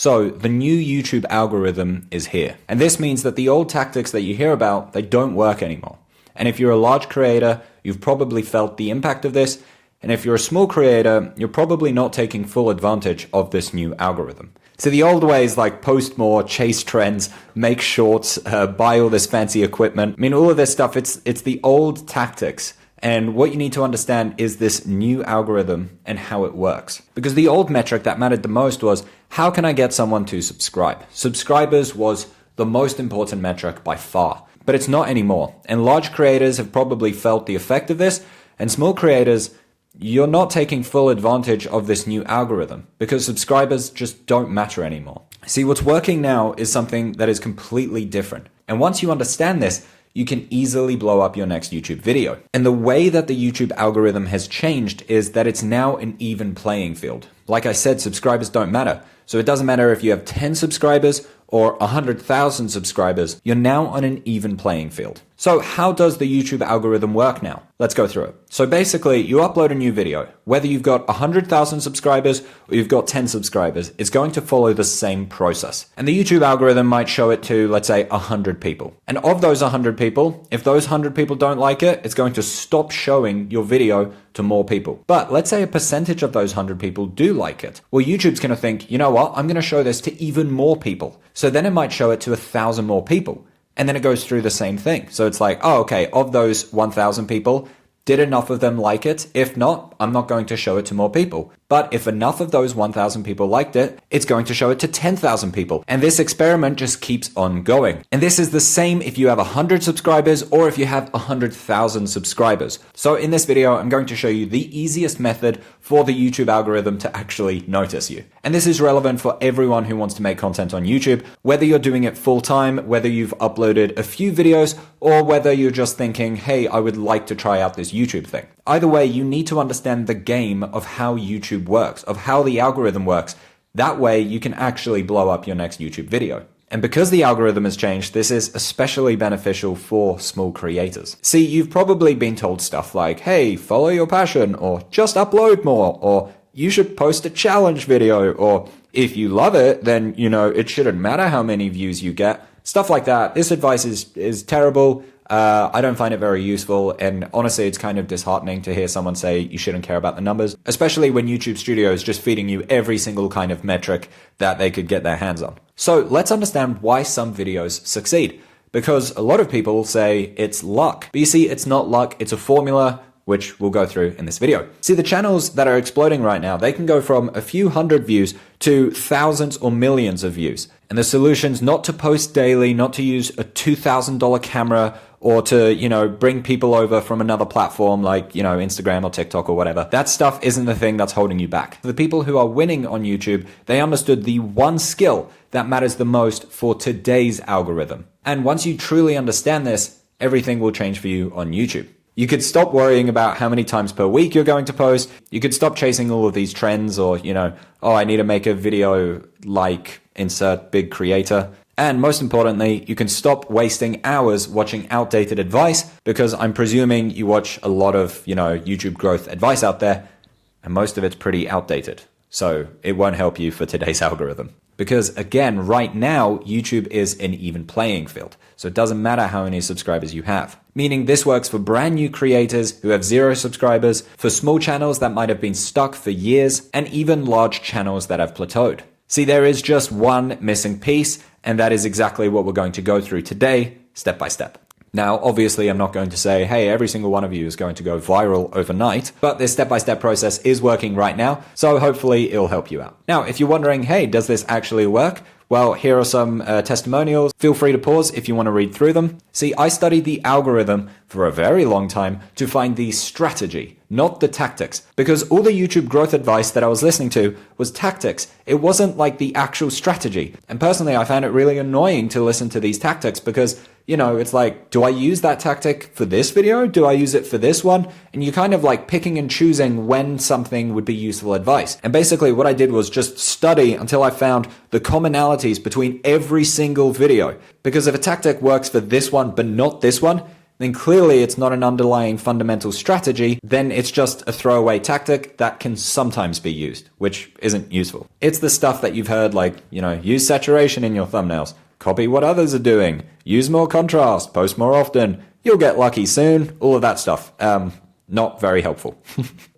So the new YouTube algorithm is here. And this means that the old tactics that you hear about, they don't work anymore. And if you're a large creator, you've probably felt the impact of this. And if you're a small creator, you're probably not taking full advantage of this new algorithm. So the old ways like post more, chase trends, make shorts, buy all this fancy equipment. I mean, all of this stuff, it's the old tactics. And what you need to understand is this new algorithm and how it works. Because the old metric that mattered the most was, how can I get someone to subscribe? Subscribers was the most important metric by far. But it's not anymore. And large creators have probably felt the effect of this. And small creators, you're not taking full advantage of this new algorithm because subscribers just don't matter anymore. See, what's working now is something that is completely different. And once you understand this, you can easily blow up your next YouTube video. And the way that the YouTube algorithm has changed is that it's now an even playing field. Like I said, subscribers don't matter. So it doesn't matter if you have 10 subscribers or 100,000 subscribers, you're now on an even playing field. So how does the YouTube algorithm work now? Let's go through it. So basically, you upload a new video. Whether you've got 100,000 subscribers or you've got 10 subscribers, it's going to follow the same process. And the YouTube algorithm might show it to, let's say, 100 people. And of those 100 people, if those 100 people don't like it, it's going to stop showing your video to more people. But let's say a percentage of those 100 people do like it. Well, YouTube's going to think, you know what? I'm going to show this to even more people. So then it might show it to 1,000 more people. And then it goes through the same thing. So it's like, oh, okay, of those 1,000 people, did enough of them like it? If not, I'm not going to show it to more people. But if enough of those 1,000 people liked it, it's going to show it to 10,000 people. And this experiment just keeps on going. And this is the same if you have 100 subscribers or if you have 100,000 subscribers. So in this video, I'm going to show you the easiest method for the YouTube algorithm to actually notice you. And this is relevant for everyone who wants to make content on YouTube, whether you're doing it full time, whether you've uploaded a few videos, or whether you're just thinking, hey, I would like to try out this YouTube thing. Either way, you need to understand the game of how YouTube works, of how the algorithm works. That way, you can actually blow up your next YouTube video. And because the algorithm has changed, this is especially beneficial for small creators. See, you've probably been told stuff like, hey, follow your passion, or just upload more, or you should post a challenge video, or if you love it, then, it shouldn't matter how many views you get. Stuff like that. This advice is terrible. I don't find it very useful, and honestly, it's kind of disheartening to hear someone say you shouldn't care about the numbers, especially when YouTube Studio is just feeding you every single kind of metric that they could get their hands on. So let's understand why some videos succeed, because a lot of people say it's luck. But you see, it's not luck, it's a formula, which we'll go through in this video. See, the channels that are exploding right now, they can go from a few hundred views to thousands or millions of views. And the solution's not to post daily, not to use a $2,000 camera, or to, bring people over from another platform like, Instagram or TikTok or whatever. That stuff isn't the thing that's holding you back. The people who are winning on YouTube, they understood the one skill that matters the most for today's algorithm. And once you truly understand this, everything will change for you on YouTube. You could stop worrying about how many times per week you're going to post. You could stop chasing all of these trends or, oh, I need to make a video like insert big creator. And most importantly, you can stop wasting hours watching outdated advice, because I'm presuming you watch a lot of, YouTube growth advice out there, and most of it's pretty outdated. So it won't help you for today's algorithm. Because again, right now, YouTube is an even playing field. So it doesn't matter how many subscribers you have. Meaning this works for brand new creators who have 0 subscribers, for small channels that might have been stuck for years, and even large channels that have plateaued. See, there is just one missing piece, and that is exactly what we're going to go through today, step by step. Now, obviously, I'm not going to say, hey, every single one of you is going to go viral overnight, but this step-by-step process is working right now, so hopefully it'll help you out. Now, if you're wondering, hey, does this actually work? Well, here are some testimonials. Feel free to pause if you want to read through them. See, I studied the algorithm for a very long time to find the strategy, not the tactics, because all the YouTube growth advice that I was listening to was tactics. It wasn't like the actual strategy. And personally, I found it really annoying to listen to these tactics because, it's like, do I use that tactic for this video? Do I use it for this one? And you're kind of like picking and choosing when something would be useful advice. And basically what I did was just study until I found the commonalities between every single video. Because if a tactic works for this one, but not this one, then clearly it's not an underlying fundamental strategy, then it's just a throwaway tactic that can sometimes be used, which isn't useful. It's the stuff that you've heard like, use saturation in your thumbnails, copy what others are doing, use more contrast, post more often, you'll get lucky soon, all of that stuff. Not very helpful.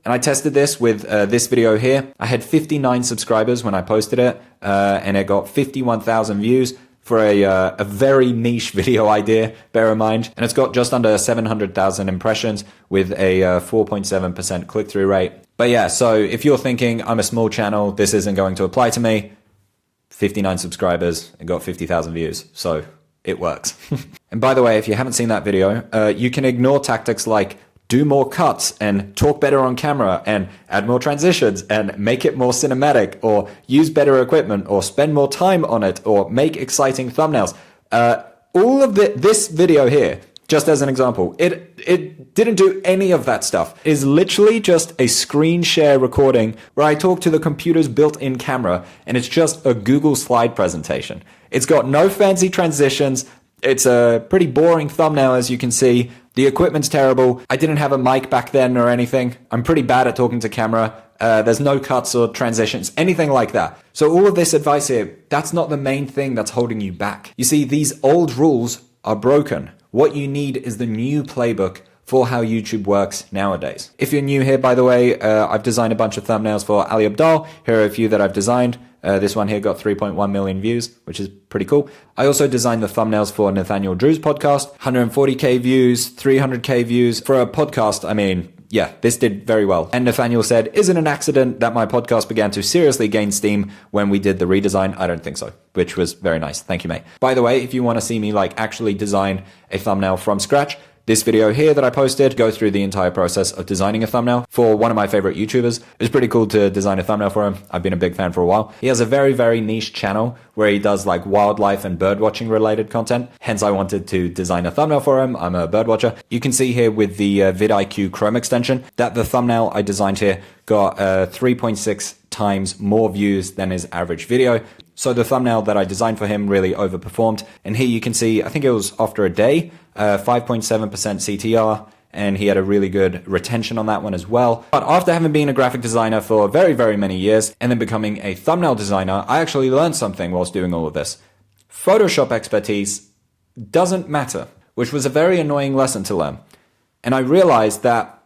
And I tested this with this video here. I had 59 subscribers when I posted it, and it got 51,000 views for a very niche video idea, bear in mind. And it's got just under 700,000 impressions with a 4.7% click-through rate. But yeah, so if you're thinking, I'm a small channel, this isn't going to apply to me, 59 subscribers, it got 50,000 views. So it works. And by the way, if you haven't seen that video, you can ignore tactics like do more cuts and talk better on camera and add more transitions and make it more cinematic or use better equipment or spend more time on it or make exciting thumbnails. All of this video here, just as an example, it didn't do any of that stuff. It is literally just a screen share recording where I talk to the computer's built-in camera and it's just a Google slide presentation. It's got no fancy transitions. It's a pretty boring thumbnail, as you can see. The equipment's terrible. I didn't have a mic back then or anything. I'm pretty bad at talking to camera. There's no cuts or transitions, anything like that. So all of this advice here, that's not the main thing that's holding you back. You see, these old rules are broken. What you need is the new playbook for how YouTube works nowadays. If you're new here, by the way, I've designed a bunch of thumbnails for Ali Abdaal. Here are a few that I've designed. This one here got 3.1 million views, which is pretty cool. I also designed the thumbnails for Nathaniel Drew's podcast, 140k views, 300k views. For a podcast, I mean, yeah, this did very well. And Nathaniel said, is it an accident that my podcast began to seriously gain steam when we did the redesign? I don't think so, which was very nice. Thank you, mate. By the way, if you want to see me actually design a thumbnail from scratch, this video here that I posted goes through the entire process of designing a thumbnail for one of my favorite YouTubers. It was pretty cool to design a thumbnail for him. I've been a big fan for a while. He has a very, very niche channel where he does wildlife and bird watching related content. Hence, I wanted to design a thumbnail for him. I'm a bird watcher. You can see here with the vidIQ Chrome extension that the thumbnail I designed here got 3.6 times more views than his average video. So the thumbnail that I designed for him really overperformed. And here you can see, I think it was after a day, 5.7% CTR, and he had a really good retention on that one as well. But after having been a graphic designer for very, very many years and then becoming a thumbnail designer, I actually learned something whilst doing all of this. Photoshop expertise doesn't matter, which was a very annoying lesson to learn. And I realized that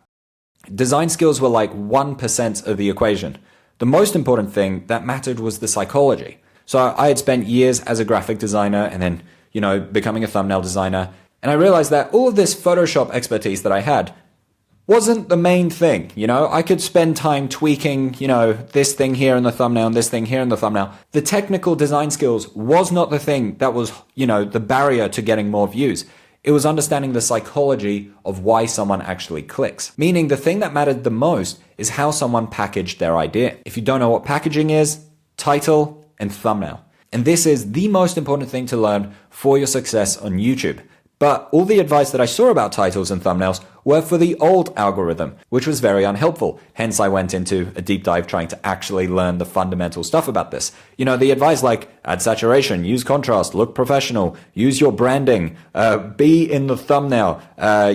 design skills were 1% of the equation. The most important thing that mattered was the psychology. So I had spent years as a graphic designer and then, becoming a thumbnail designer. And I realized that all of this Photoshop expertise that I had wasn't the main thing. I could spend time tweaking, this thing here in the thumbnail and this thing here in the thumbnail. The technical design skills was not the thing that was, the barrier to getting more views. It was understanding the psychology of why someone actually clicks. Meaning the thing that mattered the most is how someone packaged their idea. If you don't know what packaging is, title and thumbnail. And this is the most important thing to learn for your success on YouTube. But all the advice that I saw about titles and thumbnails were for the old algorithm, which was very unhelpful. Hence, I went into a deep dive trying to actually learn the fundamental stuff about this. The advice like add saturation, use contrast, look professional, use your branding, be in the thumbnail,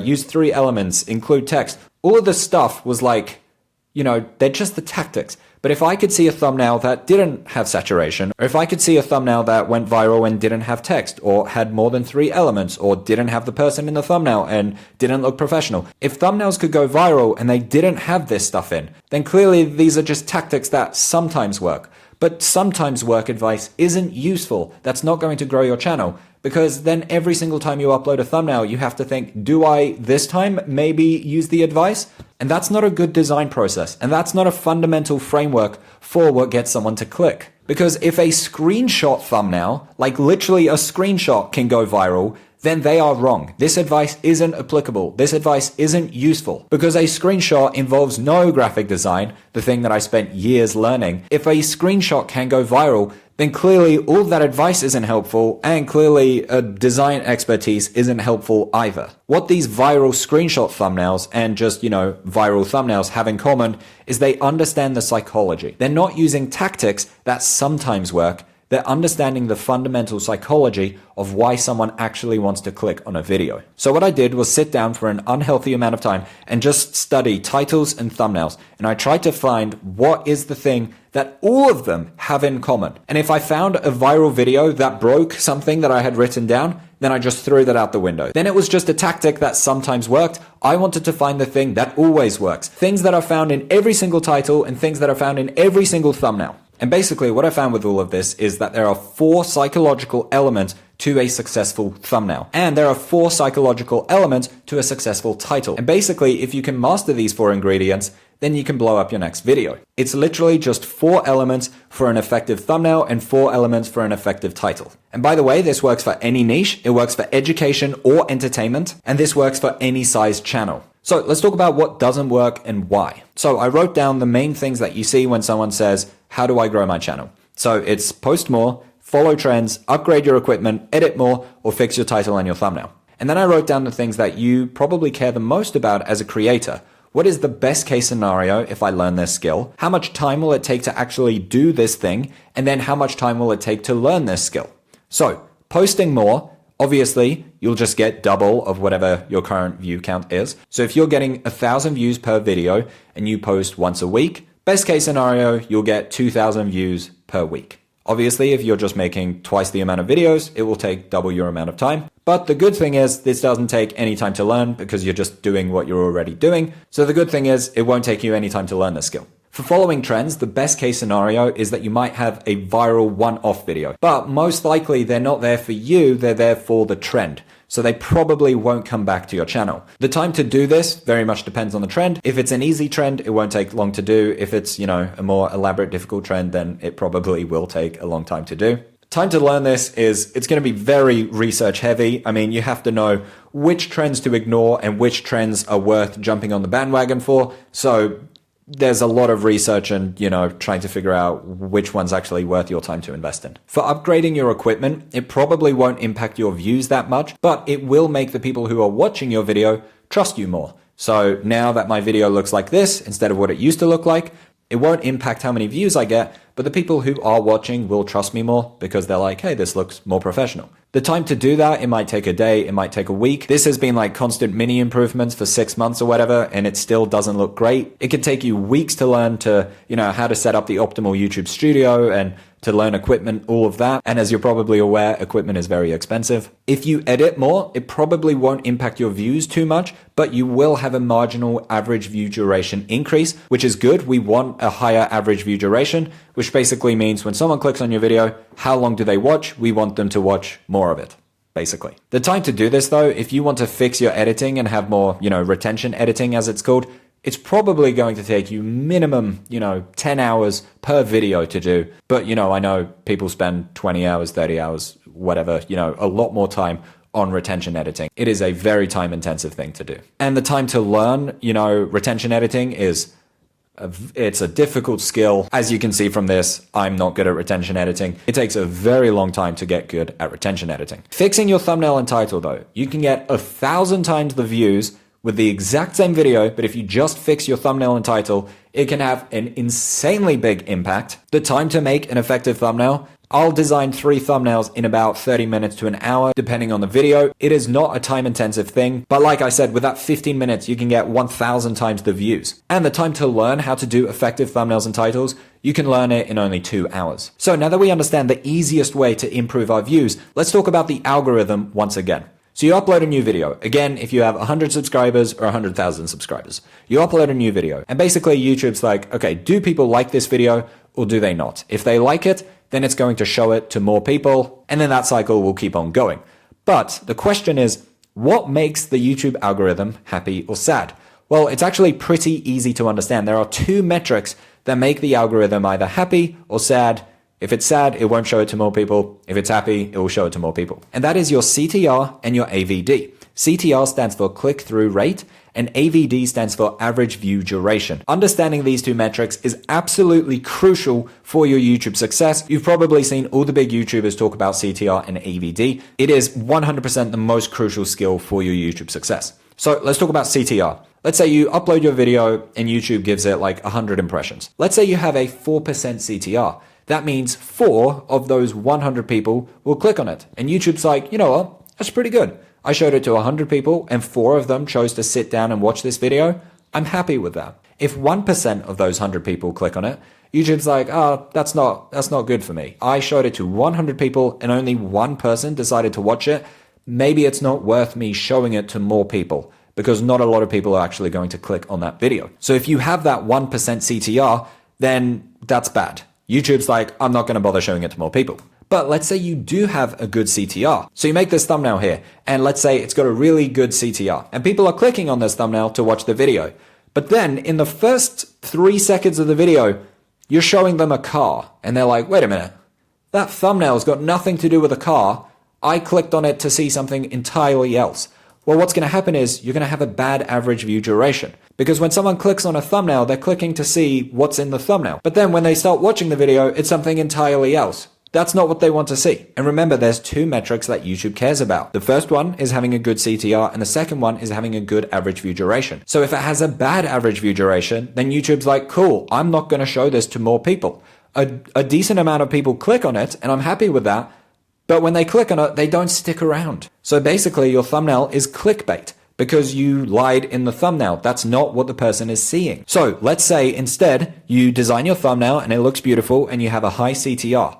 use 3 elements, include text. All of this stuff was they're just the tactics. But if I could see a thumbnail that didn't have saturation, or if I could see a thumbnail that went viral and didn't have text, or had more than 3 elements, or didn't have the person in the thumbnail and didn't look professional, if thumbnails could go viral and they didn't have this stuff in, then clearly these are just tactics that sometimes work. But sometimes work advice isn't useful. That's not going to grow your channel. Because then every single time you upload a thumbnail, you have to think, do I this time maybe use the advice? And that's not a good design process. And that's not a fundamental framework for what gets someone to click. Because if a screenshot thumbnail, literally a screenshot, can go viral, then they are wrong. This advice isn't applicable. This advice isn't useful because a screenshot involves no graphic design, the thing that I spent years learning. If a screenshot can go viral, then clearly all that advice isn't helpful and clearly design expertise isn't helpful either. What these viral screenshot thumbnails and just, viral thumbnails have in common is they understand the psychology. They're not using tactics that sometimes work. they're understanding the fundamental psychology of why someone actually wants to click on a video. So what I did was sit down for an unhealthy amount of time and just study titles and thumbnails. And I tried to find what is the thing that all of them have in common. And if I found a viral video that broke something that I had written down, then I just threw that out the window. Then it was just a tactic that sometimes worked. I wanted to find the thing that always works. Things that are found in every single title and things that are found in every single thumbnail. And basically what I found with all of this is that there are 4 psychological elements to a successful thumbnail. And there are 4 psychological elements to a successful title. And basically, if you can master these 4 ingredients, then you can blow up your next video. It's literally just 4 elements for an effective thumbnail and 4 elements for an effective title. And by the way, this works for any niche. It works for education or entertainment. And this works for any size channel. So let's talk about what doesn't work and why. So I wrote down the main things that you see when someone says, how do I grow my channel? So it's post more, follow trends, upgrade your equipment, edit more, or fix your title and your thumbnail. And then I wrote down the things that you probably care the most about as a creator. What is the best case scenario if I learn this skill? How much time will it take to actually do this thing? And then how much time will it take to learn this skill? So posting more, obviously you'll just get double of whatever your current view count is. So if you're getting 1,000 views per video and you post once a week, best case scenario, you'll get 2,000 views per week. Obviously, if you're just making twice the amount of videos, it will take double your amount of time. But the good thing is this doesn't take any time to learn because you're just doing what you're already doing. So the good thing is it won't take you any time to learn this skill. For following trends, the best case scenario is that you might have a viral one-off video, but most likely they're not there for you, they're there for the trend. So they probably won't come back to your channel. The time to do this very much depends on the trend. If it's an easy trend, it won't take long to do. If it's, a more elaborate, difficult trend, then it probably will take a long time to do. Time to learn this it's going to be very research heavy. I mean, you have to know which trends to ignore and which trends are worth jumping on the bandwagon for. So there's a lot of research and, trying to figure out which one's actually worth your time to invest in. For upgrading your equipment, it probably won't impact your views that much, but it will make the people who are watching your video trust you more. So now that my video looks like this instead of what it used to look like, it won't impact how many views I get, but the people who are watching will trust me more because they're like, hey, this looks more professional. The time to do that, it might take a day, it might take a week. This has been like constant mini improvements for 6 months or whatever, and it still doesn't look great. It could take you weeks to learn to, how to set up the optimal YouTube studio and to learn equipment, all of that. And as you're probably aware, equipment is very expensive. If you edit more, it probably won't impact your views too much, but you will have a marginal average view duration increase, which is good. We want a higher average view duration, which basically means when someone clicks on your video, how long do they watch? We want them to watch more of it, basically. The time to do this though, if you want to fix your editing and have more, retention editing as it's called, it's probably going to take you minimum, 10 hours per video to do. But, I know people spend 20 hours, 30 hours, whatever, a lot more time on retention editing. It is a very time intensive thing to do. And the time to learn, retention editing it's a difficult skill. As you can see from this, I'm not good at retention editing. It takes a very long time to get good at retention editing. Fixing your thumbnail and title though, you can get 1,000 times the views with the exact same video, but if you just fix your thumbnail and title, it can have an insanely big impact. The time to make an effective thumbnail, I'll design 3 thumbnails in about 30 minutes to an hour, depending on the video. It is not a time-intensive thing, but like I said, with that 15 minutes, you can get 1,000 times the views. And the time to learn how to do effective thumbnails and titles, you can learn it in only 2 hours. So now that we understand the easiest way to improve our views, let's talk about the algorithm once again. So you upload a new video. Again, if you have 100 subscribers or 100,000 subscribers, you upload a new video. And basically YouTube's like, okay, do people like this video or do they not? If they like it, then it's going to show it to more people. And then that cycle will keep on going. But the question is, what makes the YouTube algorithm happy or sad? Well, it's actually pretty easy to understand. There are 2 metrics that make the algorithm either happy or sad. If it's sad, it won't show it to more people. If it's happy, it will show it to more people. And that is your CTR and your AVD. CTR stands for click-through rate, and AVD stands for average view duration. Understanding these 2 metrics is absolutely crucial for your YouTube success. You've probably seen all the big YouTubers talk about CTR and AVD. It is 100% the most crucial skill for your YouTube success. So let's talk about CTR. Let's say you upload your video and YouTube gives it like 100 impressions. Let's say you have a 4% CTR. that means 4 of those 100 people will click on it. And YouTube's like, you know what? That's pretty good. I showed it to 100 people and 4 of them chose to sit down and watch this video. I'm happy with that. If 1% of those 100 people click on it, YouTube's like, oh, that's not good for me. I showed it to 100 people and only 1 person decided to watch it. Maybe it's not worth me showing it to more people because not a lot of people are actually going to click on that video. So if you have that 1% CTR, then that's bad. YouTube's like, I'm not going to bother showing it to more people. But let's say you do have a good CTR. So you make this thumbnail here, and let's say it's got a really good CTR, and people are clicking on this thumbnail to watch the video. But then in the first 3 seconds of the video, you're showing them a car, and they're like, wait a minute, that thumbnail's got nothing to do with a car. I clicked on it to see something entirely else. Well, what's going to happen is you're going to have a bad average view duration. Because when someone clicks on a thumbnail, they're clicking to see what's in the thumbnail. But then when they start watching the video, it's something entirely else. That's not what they want to see. And remember, there's 2 metrics that YouTube cares about. The first one is having a good CTR, and the second one is having a good average view duration. So if it has a bad average view duration, then YouTube's like, cool, I'm not going to show this to more people. A decent amount of people click on it, and I'm happy with that. But when they click on it, they don't stick around. So basically, your thumbnail is clickbait because you lied in the thumbnail. That's not what the person is seeing. So let's say instead you design your thumbnail and it looks beautiful and you have a high CTR.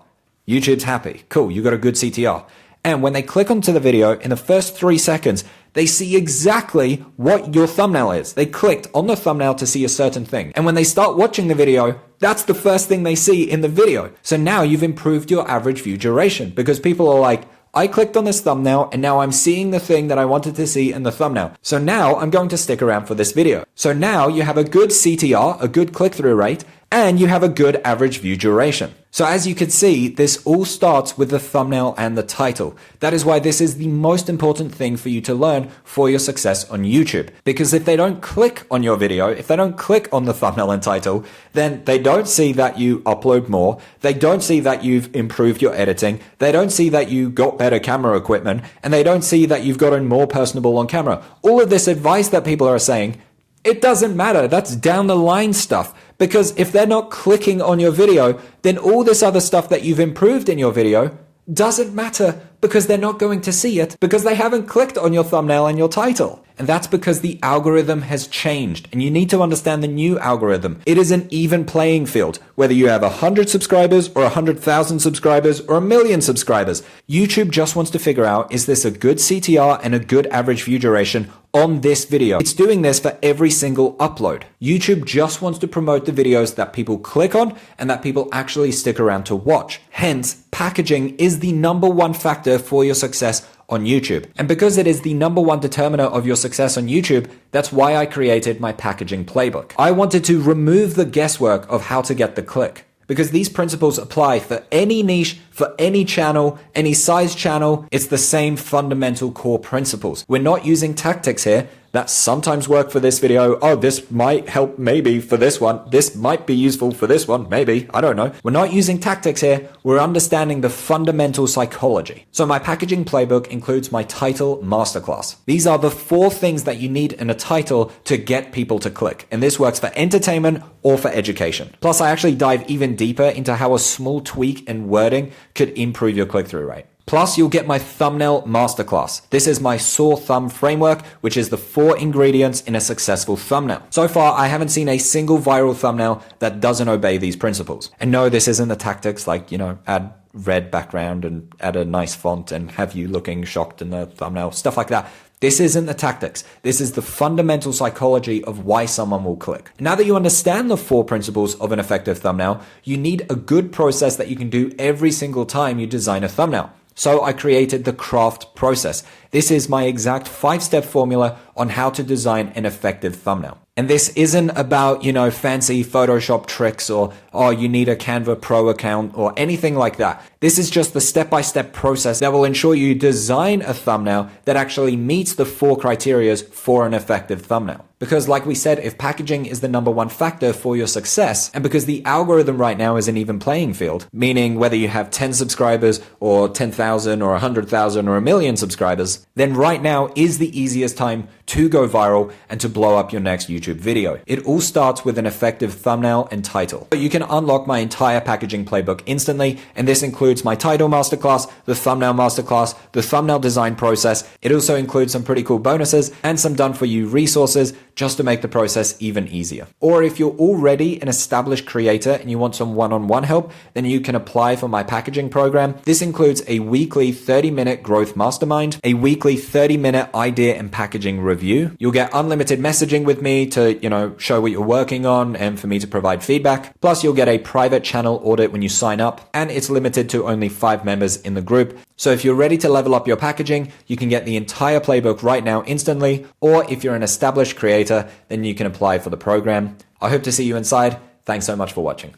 YouTube's happy. Cool, you got a good CTR. And when they click onto the video, in the first 3 seconds, they see exactly what your thumbnail is. They clicked on the thumbnail to see a certain thing. And when they start watching the video, that's the first thing they see in the video. So now you've improved your average view duration because people are like, I clicked on this thumbnail and now I'm seeing the thing that I wanted to see in the thumbnail. So now I'm going to stick around for this video. So now you have a good CTR, a good click-through rate, and you have a good average view duration. So as you can see, this all starts with the thumbnail and the title. That is why this is the most important thing for you to learn for your success on YouTube. Because if they don't click on your video, if they don't click on the thumbnail and title, then they don't see that you upload more. They don't see that you've improved your editing. They don't see that you got better camera equipment. And they don't see that you've gotten more personable on camera. All of this advice that people are saying, it doesn't matter. That's down the line stuff. Because if they're not clicking on your video, then all this other stuff that you've improved in your video doesn't matter because they're not going to see it because they haven't clicked on your thumbnail and your title. And that's because the algorithm has changed and you need to understand the new algorithm. It is an even playing field. Whether you have 100 subscribers or 100,000 subscribers or 1,000,000 subscribers, YouTube just wants to figure out, is this a good CTR and a good average view duration on this video? It's doing this for every single upload. YouTube just wants to promote the videos that people click on and that people actually stick around to watch. Hence, packaging is the #1 factor for your success on YouTube. And because it is the #1 determiner of your success on YouTube, that's why I created my packaging playbook. I wanted to remove the guesswork of how to get the click. Because these principles apply for any niche, for any channel, any size channel. It's the same fundamental core principles. We're not using tactics here that sometimes work for this video. Oh, this might help maybe for this one. This might be useful for this one, maybe. I don't know. We're not using tactics here. We're understanding the fundamental psychology. So my packaging playbook includes my title masterclass. These are the 4 things that you need in a title to get people to click. And this works for entertainment or for education. Plus, I actually dive even deeper into how a small tweak in wording could improve your click-through rate. Plus, you'll get my thumbnail masterclass. This is my saw thumb framework, which is the 4 ingredients in a successful thumbnail. So far, I haven't seen a single viral thumbnail that doesn't obey these principles. And no, this isn't the tactics like, add red background and add a nice font and have you looking shocked in the thumbnail, stuff like that. This isn't the tactics. This is the fundamental psychology of why someone will click. Now that you understand the 4 principles of an effective thumbnail, you need a good process that you can do every single time you design a thumbnail. So I created the craft process. This is my exact 5-step formula on how to design an effective thumbnail. And this isn't about, fancy Photoshop tricks or, you need a Canva Pro account or anything like that. This is just the step-by-step process that will ensure you design a thumbnail that actually meets the 4 criteria for an effective thumbnail. Because like we said, if packaging is the #1 factor for your success, and because the algorithm right now is an even playing field, meaning whether you have 10 subscribers or 10,000 or 100,000 or 1,000,000 subscribers, then right now is the easiest time to go viral and to blow up your next YouTube video. It all starts with an effective thumbnail and title. You can unlock my entire packaging playbook instantly, and this includes my title masterclass, the thumbnail masterclass, the thumbnail design process. It also includes some pretty cool bonuses and some done-for-you resources just to make the process even easier. Or if you're already an established creator and you want some one-on-one help, then you can apply for my packaging program. This includes a weekly 30-minute growth mastermind, a weekly 30-minute idea and packaging review. You'll get unlimited messaging with me to, show what you're working on and for me to provide feedback. Plus, you'll get a private channel audit when you sign up, and it's limited to only 5 members in the group. So if you're ready to level up your packaging, you can get the entire playbook right now instantly, or if you're an established creator, then you can apply for the program. I hope to see you inside. Thanks so much for watching.